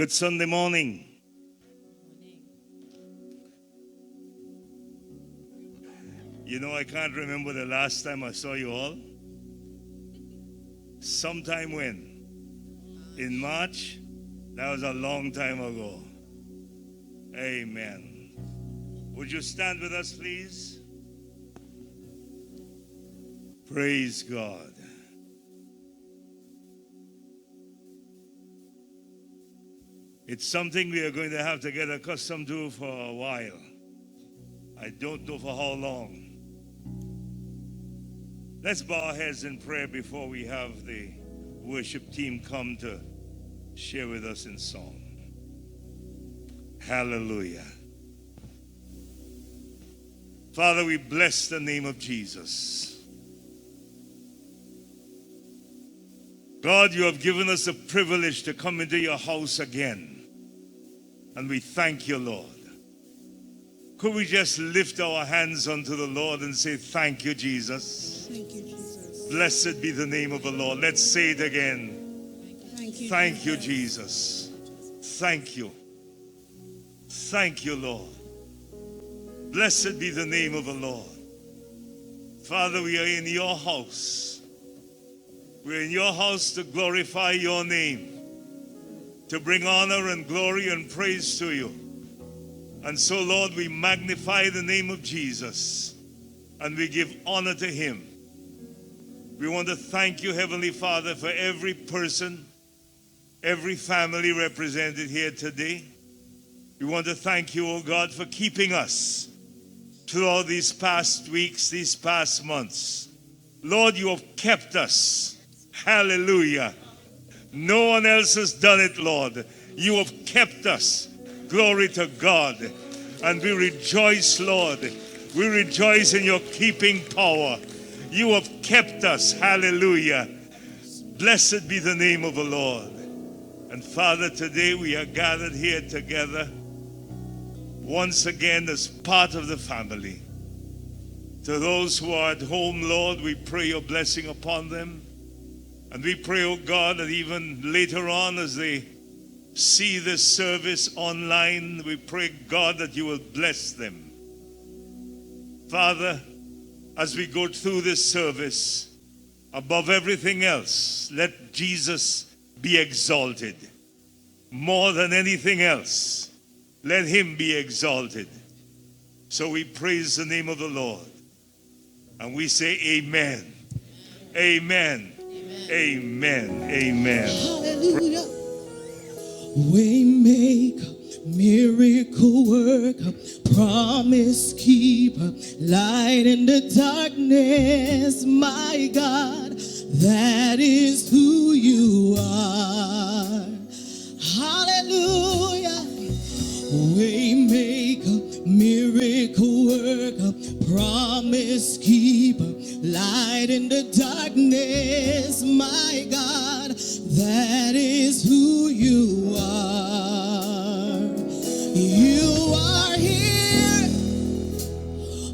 Good Sunday morning. You know, I can't remember the last time I saw you all. Sometime when? In March? That was a long time ago. Amen. Would you stand with us, please? Praise God. It's something we are going to have to get accustomed to for a while. I don't know for how long. Let's bow our heads in prayer before we have the worship team come to share with us in song. Hallelujah. Father, we bless the name of Jesus. God, you have given us the privilege to come into your house again. And we thank you, Lord. Could we just lift our hands unto the Lord and say, thank you, Jesus. Thank you, Jesus. Blessed be the name of the Lord. Let's say it again. Thank you, Jesus. Thank you. Thank you, Lord. Blessed be the name of the Lord. Father, we are in your house. We're in your house to glorify your name, to bring honor and glory and praise to you. And so, Lord, we magnify the name of Jesus and we give honor to him. We want to thank you, Heavenly Father, for every person, every family represented here today. We want to thank you, oh God, for keeping us throughout these past weeks, these past months. Lord, you have kept us. Hallelujah. No one else has done it, Lord. You have kept us. Glory to God. And we rejoice, Lord. We rejoice in your keeping power. You have kept us. Hallelujah. Blessed be the name of the Lord. And Father, today we are gathered here together once again as part of the family. To those who are at home, Lord, we pray your blessing upon them. And we pray, oh God, that even later on as they see this service online, we pray, God, that you will bless them. Father, as we go through this service, above everything else, let Jesus be exalted. More than anything else, let him be exalted. So we praise the name of the Lord. And we say amen. Amen. Amen. Amen. Hallelujah. We make miracle worker, promise keeper, light in the darkness, my God, that is who you are. Hallelujah. We make miracle worker, promise keeper, light in the darkness, my God, that is who you are. You are here,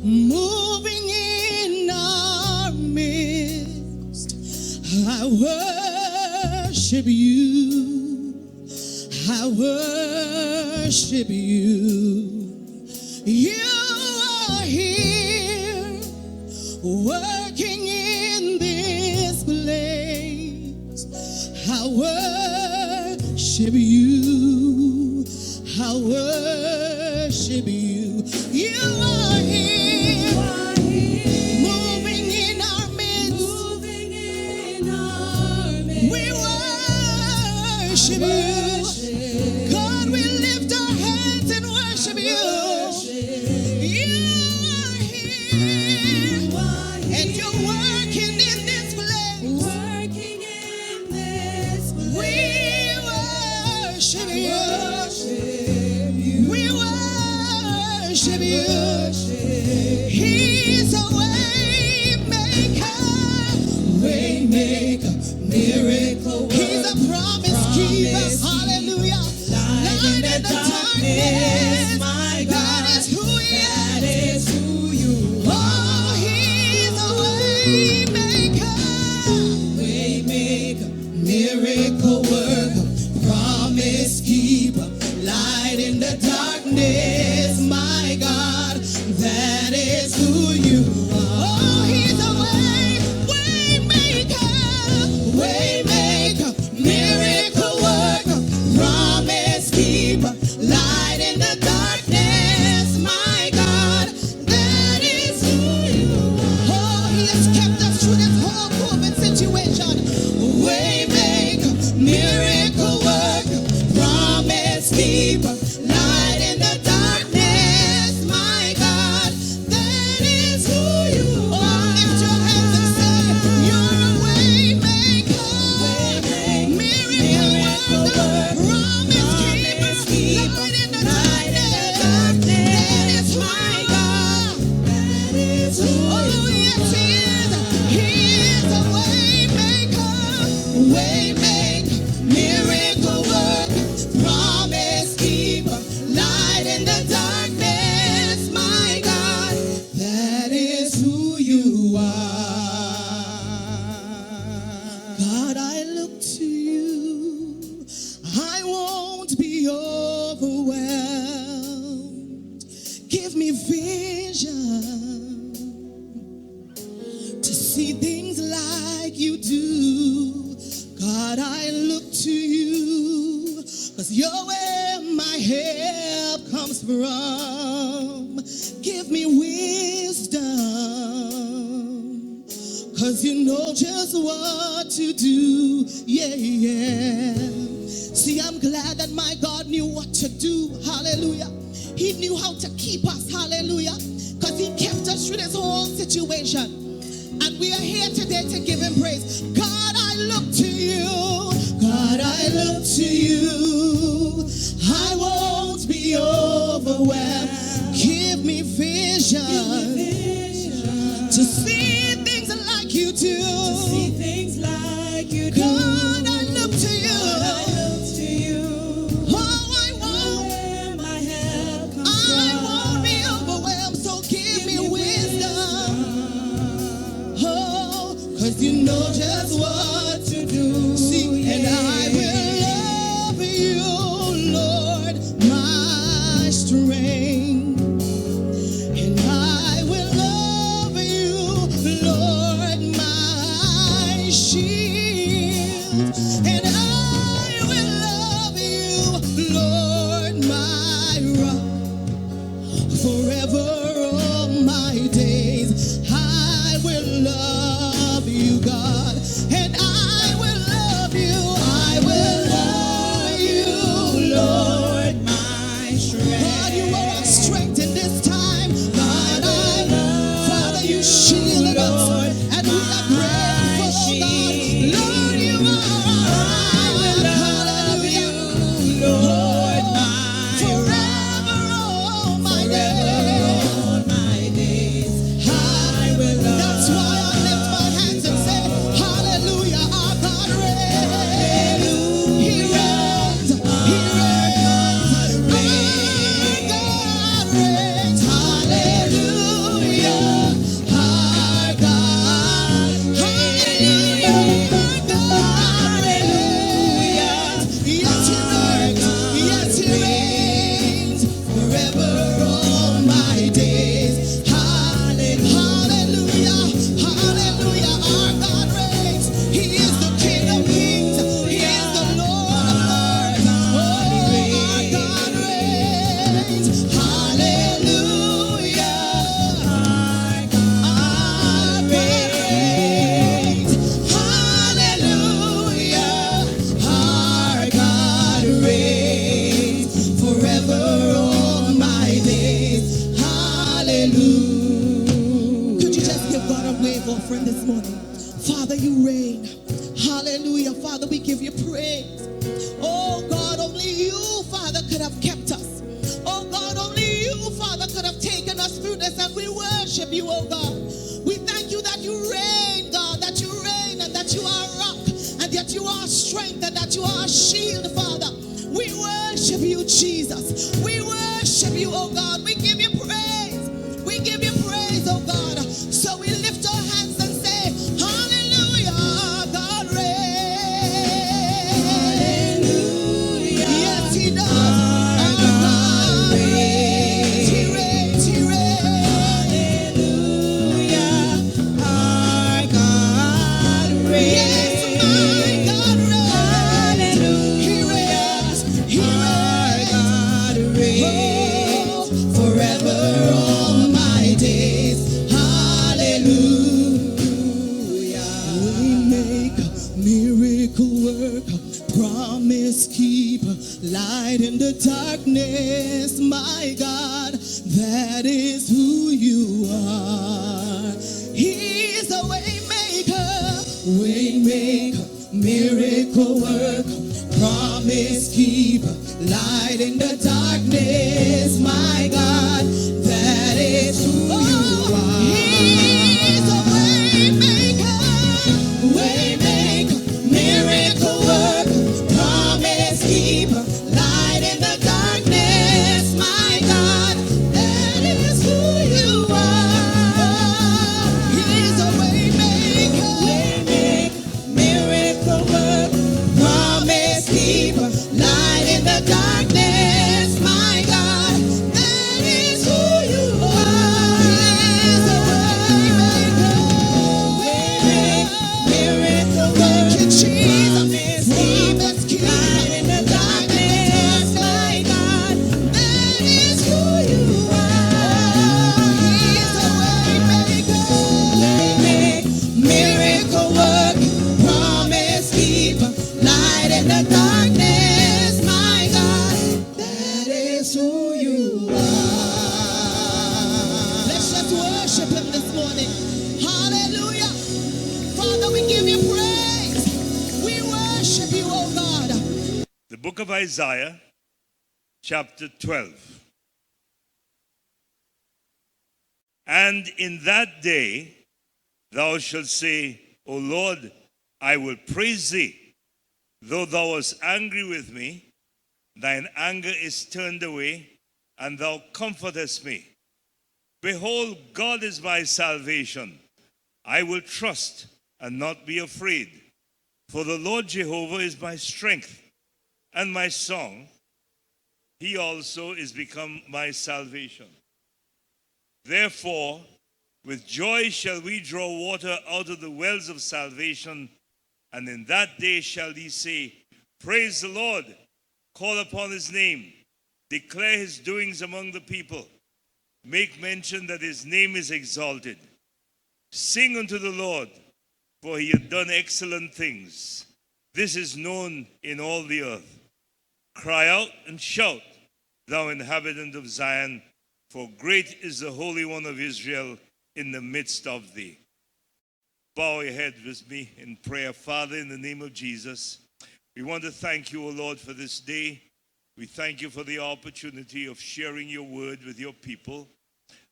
moving in our midst. I worship you. I worship you. You are here, working in this place. I worship you. I worship you. You are here, moving in our midst. We worship you. God, we lift our hands and worship you. You are here, and you're working in this place. We worship you. We worship you. in the darkness, my God, that is who you are. Oh, he's a way maker, miracle worker, promise keeper, light in the darkness, my God, that is who you are. Oh, he has kept us through this whole COVID situation. Way maker, miracle worker, promise keeper, light in the darkness, my God, that is who you are. Lift your hands and say, you're a way maker, miracle worker, promise keeper, light in the darkness, that is my God, that is who you are. Oh, yes, he is. He is a way maker, miracle worker, promise keeper, light in the darkness, my God, that is who you are. God, I look to you, I won't be overwhelmed. Give me vision to see things like you do. God, I look to you, 'cause you're where my help comes from. Give me wisdom, 'cause you know just what to do. Yeah, yeah. See, I'm glad that my God knew what to do. Hallelujah. He knew how to keep us. Hallelujah. 'Cause he kept us through this whole situation. And we are here today to give him praise. God, I look to you. God, I look to you. I won't be overwhelmed. Give me vision to see things like you do. God, I look to you. Oh, I won't be overwhelmed. So give me wisdom. Oh, 'cause you know just what to do. See, and I will love you, Lord, my strength. And I will love you, Lord, my shield. And I will love you, Lord, my rock. Forever all my days, I will love you, God, and I will love you. I will love you, Lord, my strength. God, you are our strength in this time. God, I love Father, you shielded us, and we are grateful, God. Lord, you are. I will love you, Lord, my forever all my days. I will love. That's why I lift my hands and say, hallelujah, our God reigns. He reigns. He reigns. Our God reigns. Hallelujah. Our God. Hallelujah. Our God reigns. Yes, he reigns. Yes, he reigns. Forever all my days. Hallelujah. Hallelujah. Our God reigns. He is the King of kings. He is the Lord of lords. Oh, our God reigns. Hallelujah. Our God reigns. Hallelujah. Our God reigns. Forever all my days. Hallelujah. Could you just give God a wave offering this morning? Father, you reign. Hallelujah. Father, we give you praise. Oh God, only you, Father, could have kept us. Oh God, only you, Father, could have taken us through this, and we worship you, oh God. We thank you that you reign, God, that you reign, and that you are rock, and that you are strength, and that you are shield, Father. We worship you, Jesus. We worship you, oh God. We give you praise. We give you praise, oh God. So we lift our hands and say, hallelujah, God reigns. Hallelujah. Yes, he does. Our God my God, that is who you are. He's a way maker, miracle worker, promise keeper, light in the darkness, my God, that is who you are. He's a way maker, miracle worker, promise keeper, light in the darkness, my God, that is who you are. He's a way maker, miracle worker, promise keeper, light in the darkness, my God, that is who you are. He's a way maker, miracle worker, promise keeper, light in the darkness, my God, that is who you are. He's a way maker, miracle worker, promise keeper, light in the darkness, my God, that is who you are. Let's just worship him this morning. Hallelujah. Father, we give you praise. We worship you, oh God. The book of Isaiah, chapter 12. And in that day thou shalt say, O Lord, I will praise thee. Though thou wast angry with me, thine anger is turned away, and thou comfortest me. Behold, God is my salvation. I will trust and not be afraid. For the Lord Jehovah is my strength and my song. He also is become my salvation. Therefore, with joy shall we draw water out of the wells of salvation. And in that day shall he say, Praise the Lord, call upon his name, declare his doings among the people, make mention that his name is exalted. Sing unto the Lord, for he hath done excellent things. This is known in all the earth. Cry out and shout, thou inhabitant of Zion, for great is the Holy One of Israel in the midst of thee. Bow your head with me in prayer. Father, in the name of Jesus, we want to thank you, O Lord, for this day. We thank you for the opportunity of sharing your word with your people.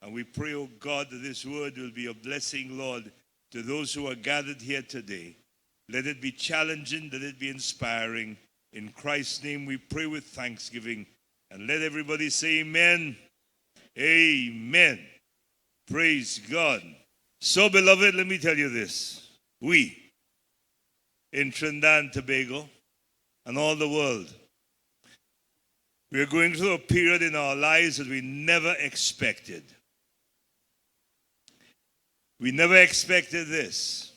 And we pray, O God, that this word will be a blessing, Lord, to those who are gathered here today. Let it be challenging, let it be inspiring. In Christ's name we pray with thanksgiving. And let everybody say amen. Amen. Praise God. So, beloved, let me tell you this. We, in Trinidad and Tobago, and all the world, we are going through a period in our lives that we never expected. We never expected this.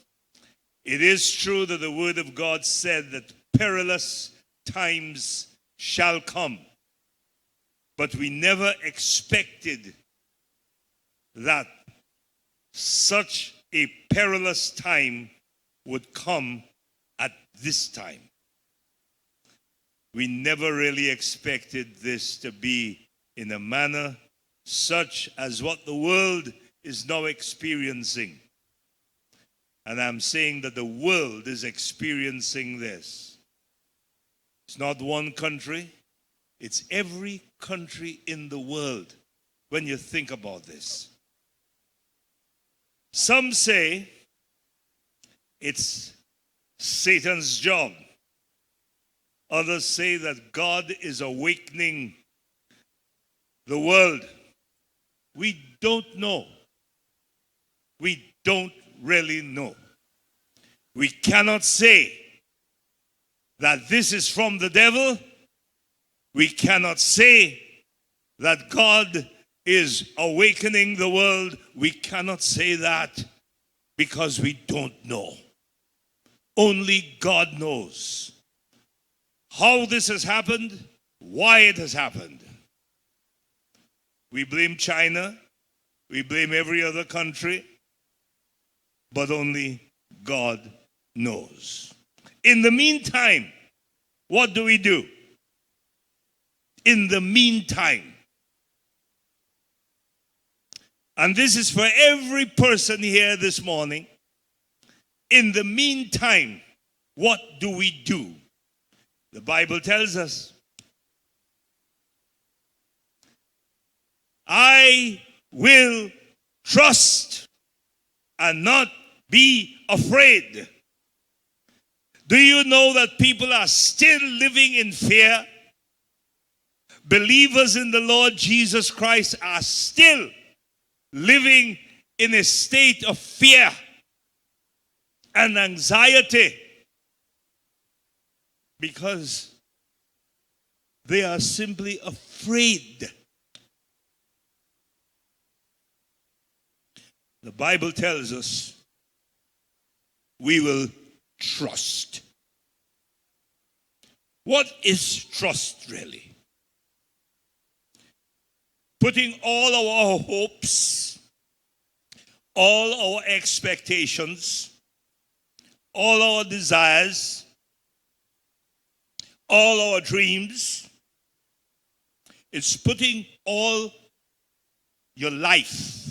It is true that the Word of God said that perilous times shall come. But we never expected that such a perilous time would come at this time. We never really expected this to be in a manner such as what the world is now experiencing. And I'm saying that the world is experiencing this. It's not one country, it's every country in the world when you think about this. Some say it's Satan's job. Others say that God is awakening the world. We don't know. We don't really know. We cannot say that this is from the devil. We cannot say that God is awakening the world. We cannot say that because we don't know. Only God knows how this has happened, why it has happened. We blame China, we blame every other country, but only God knows. In the meantime, what do we do? In the meantime, And this is for every person here this morning. In the meantime, what do we do? The Bible tells us, I will trust and not be afraid. Do you know that people are still living in fear? Believers in the Lord Jesus Christ are still living in a state of fear and anxiety because they are simply afraid. The Bible tells us we will trust. What is trust really? Putting all our hopes, all our expectations, all our desires, all our dreams. It's putting all your life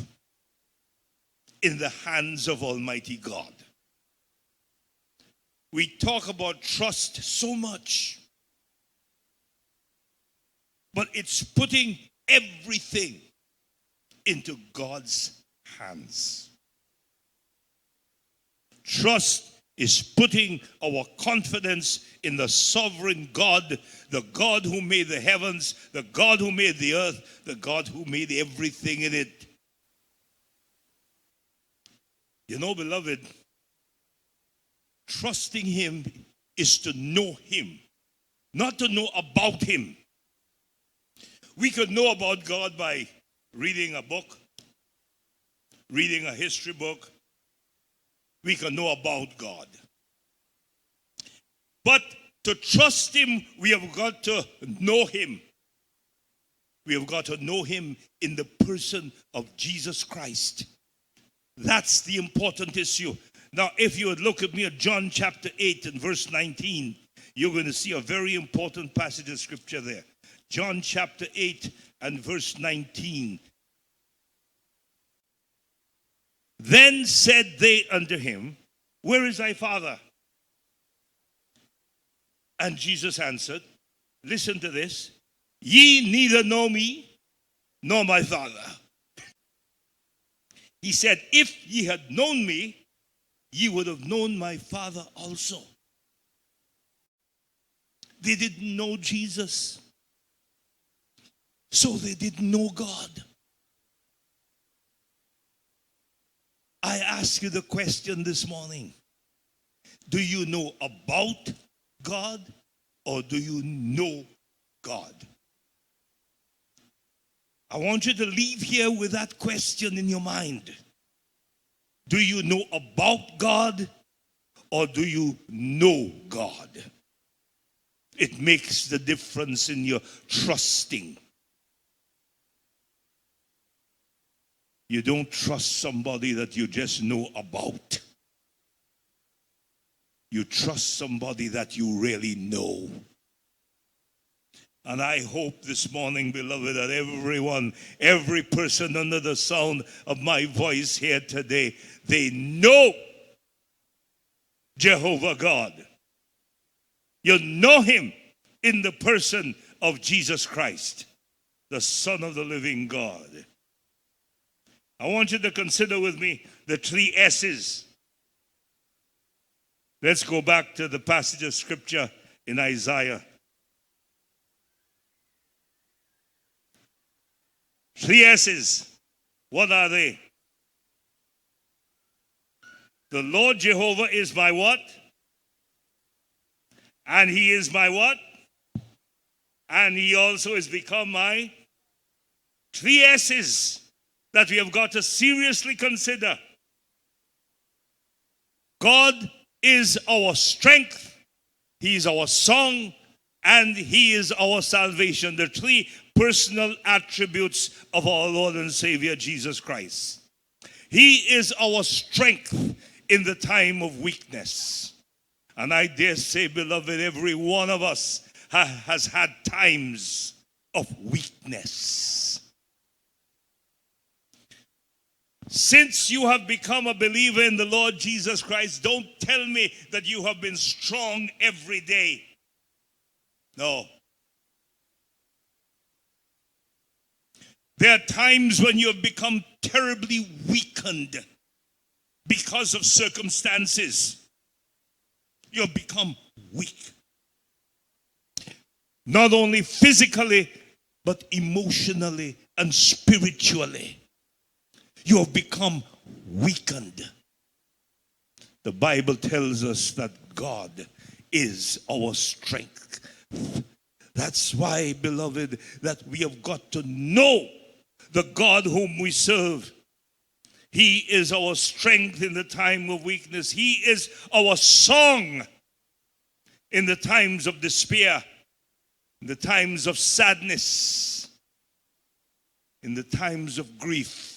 in the hands of Almighty God. We talk about trust so much, but it's putting everything into God's hands. Trust is putting our confidence in the sovereign God, the God who made the heavens, the God who made the earth, the God who made everything in it. You know, beloved, trusting Him is to know Him, not to know about Him. We could know about God by reading a book, reading a history book. We can know about God. But to trust Him, we have got to know Him. We have got to know Him in the person of Jesus Christ. That's the important issue. Now, if you would look at me at John chapter 8 and verse 19, you're going to see a very important passage of scripture there. John chapter 8 and verse 19. Then said they unto him, where is thy Father? And Jesus answered, listen to this, ye neither know me nor my Father. He said, if ye had known me, ye would have known my Father also. They didn't know Jesus, so they didn't know God. I ask you the question this morning. Do you know about God or do you know God? I want you to leave here with that question in your mind. Do you know about God or do you know God? It makes the difference in your trusting. You don't trust somebody that you just know about. You trust somebody that you really know. And I hope this morning, beloved, that everyone, every person under the sound of my voice here today, they know Jehovah God. You know Him in the person of Jesus Christ, the Son of the living God. I want you to consider with me the 3 S's. Let's go back to the passage of scripture in Isaiah. 3 S's. What are they? The Lord Jehovah is my what? And He is my what? And He also has become my 3 S's that we have got to seriously consider. God is our strength, He is our song, and He is our salvation. The 3 personal attributes of our Lord and Savior Jesus Christ. He is our strength in the time of weakness. And I dare say, beloved, every one of us has had times of weakness. Since you have become a believer in the Lord Jesus Christ, don't tell me that you have been strong every day. No. There are times when you have become terribly weakened because of circumstances. You have become weak. Not only physically, but emotionally and spiritually. You have become weakened. The Bible tells us that God is our strength. That's why, beloved, that we have got to know the God whom we serve. He is our strength in the time of weakness. He is our song in the times of despair, in the times of sadness, in the times of grief.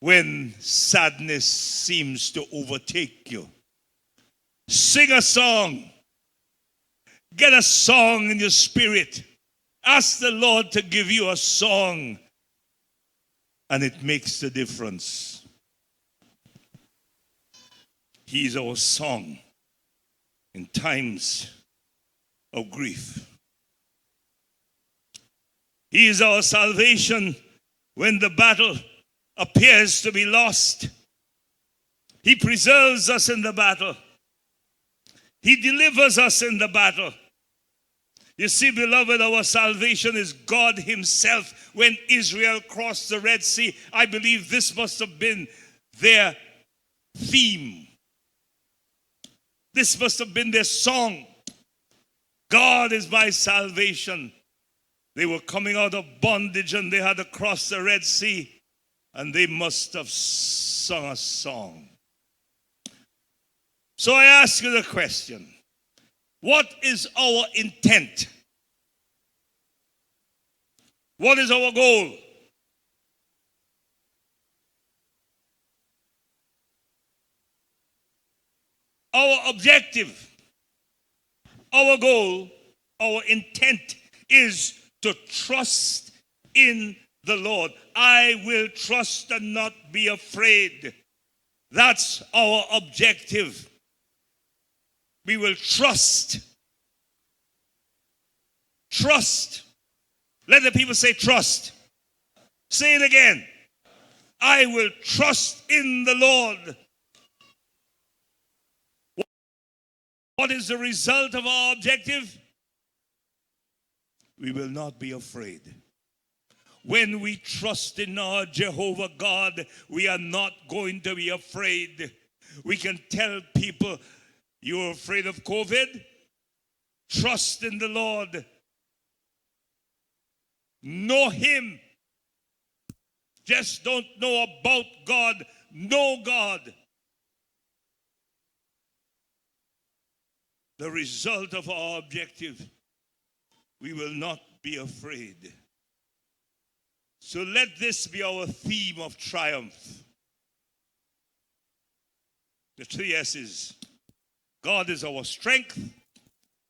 When sadness seems to overtake you, sing a song. Get a song in your spirit. Ask the Lord to give you a song, and it makes the difference. He is our song in times of grief. He is our salvation when the battle appears to be lost. He preserves us in the battle. He delivers us in the battle. You see, beloved, our salvation is God himself. When Israel crossed the Red Sea, I believe this must have been their theme. This must have been their song. God is my salvation. They were coming out of bondage and they had to cross the Red Sea. And they must have sung a song. So I ask you the question, what is our intent? What is our goal? Our objective, our goal, our intent is to trust in the Lord. I will trust and not be afraid. That's our objective. We will trust. Trust. Let the people say trust. Say it again. I will trust in the Lord. What is the result of our objective? We will not be afraid. When we trust in our Jehovah God, we are not going to be afraid. We can tell people, you're afraid of COVID? Trust in the Lord. Know him. Just don't know about God. Know God. The result of our objective, we will not be afraid. So let this be our theme of triumph. The 3 S's. God is our strength.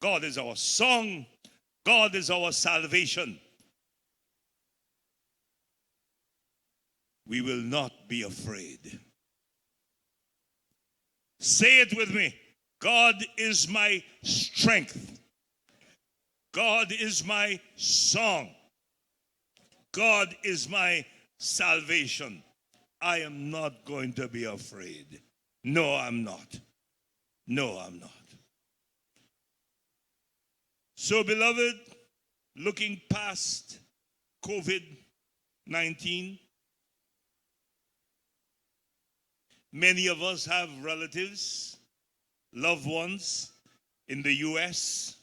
God is our song. God is our salvation. We will not be afraid. Say it with me. God is my strength. God is my song. God is my salvation. I am not going to be afraid. No, I'm not. No, I'm not. So, beloved, looking past COVID-19, many of us have relatives, loved ones in the US.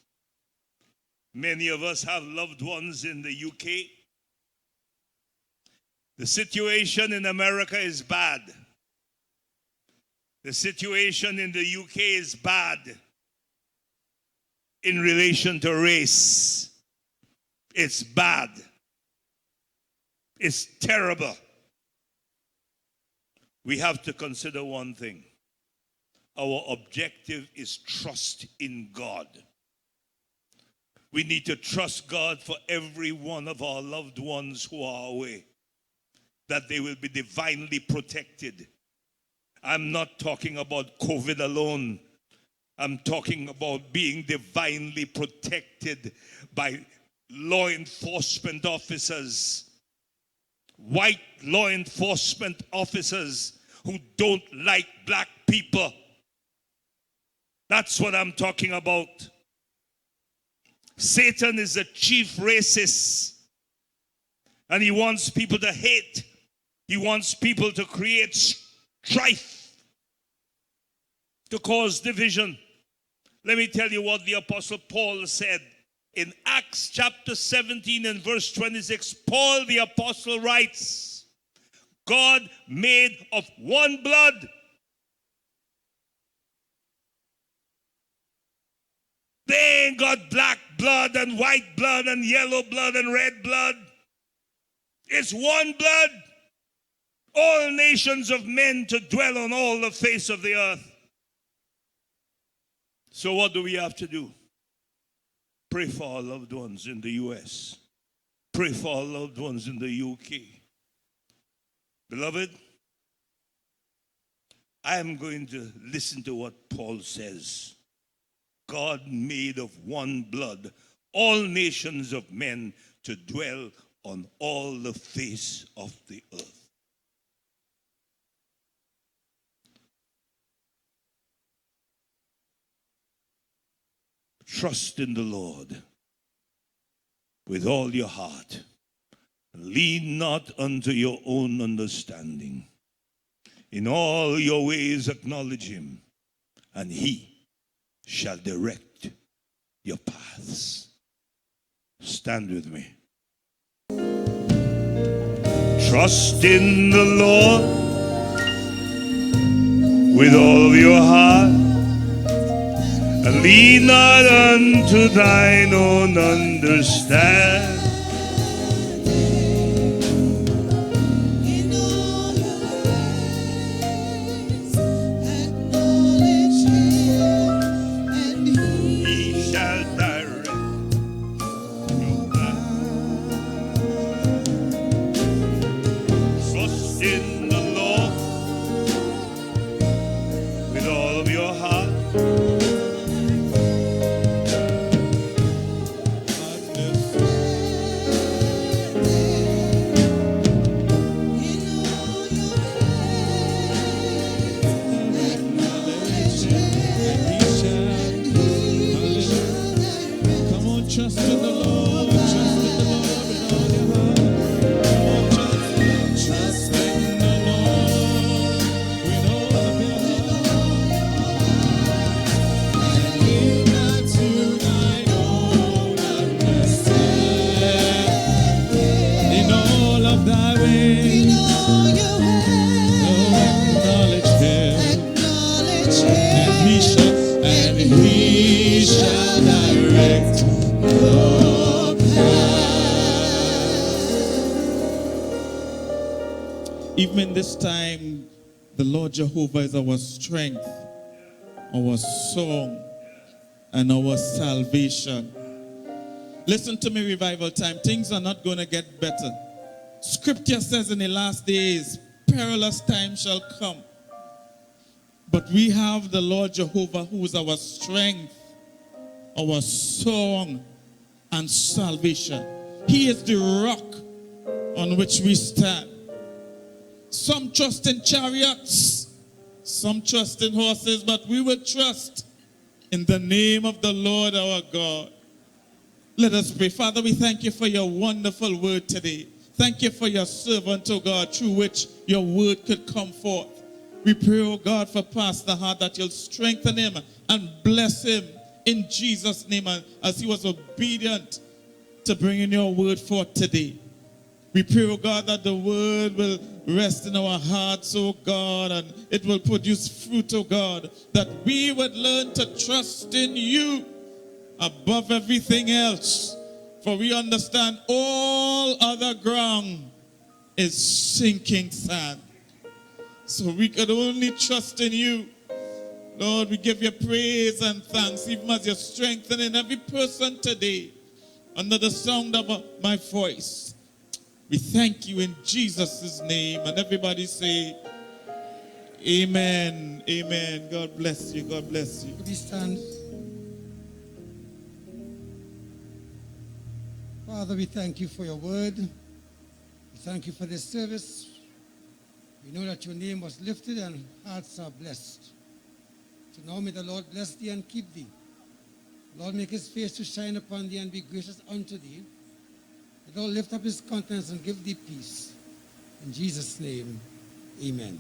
Many of us have loved ones in the UK. The situation in America is bad. The situation in the UK is bad in relation to race. It's bad. It's terrible. We have to consider one thing. Our objective is trust in God. We need to trust God for every one of our loved ones who are away, that they will be divinely protected. I'm not talking about COVID alone. I'm talking about being divinely protected by law enforcement officers, white law enforcement officers who don't like black people. That's what I'm talking about. Satan is the chief racist, and he wants people to hate. He wants people to create strife, to cause division. Let me tell you what the Apostle Paul said in Acts chapter 17 and verse 26. Paul the Apostle writes, God made of one blood they ain't got black blood and white blood and yellow blood and red blood. It's one blood. All nations of men to dwell on all the face of the earth. So what do we have to do? Pray for our loved ones in the US. Pray for our loved ones in the UK. Beloved, I am going to listen to what Paul says. God made of one blood all nations of men to dwell on all the face of the earth. Trust in the Lord with all your heart. Lean not unto your own understanding. In all your ways acknowledge him, and he shall direct your paths. Stand with me. Trust in the Lord with all your heart, and lean not unto thine own understanding. Even in this time, the Lord Jehovah is our strength, our song, and our salvation. Listen to me, Revival Time. Things are not going to get better. Scripture says in the last days, perilous times shall come. But we have the Lord Jehovah who is our strength, our song, and salvation. He is the rock on which we stand. Some trust in chariots, some trust in horses, but we will trust in the name of the Lord our God. Let us pray. Father, we thank you for your wonderful word today. Thank you for your servant, oh God, through which your word could come forth. We pray, oh God, for Pastor Hart, that you'll strengthen him and bless him in Jesus' name as he was obedient to bringing your word forth today. We pray, oh God, that the word will rest in our hearts, oh God, and it will produce fruit, oh God, that we would learn to trust in you above everything else. For we understand all other ground is sinking sand. So we could only trust in you. Lord, we give you praise and thanks, even as you're strengthening every person today under the sound of my voice, we thank you in Jesus' name. And everybody say, amen, amen. God bless you, God bless you. Could we stand? Father, we thank you for your word. We thank you for this service. We know that your name was lifted and hearts are blessed. So now may the Lord bless thee and keep thee. Lord, make his face to shine upon thee and be gracious unto thee. The Lord lift up his countenance and give thee peace. In Jesus' name, amen.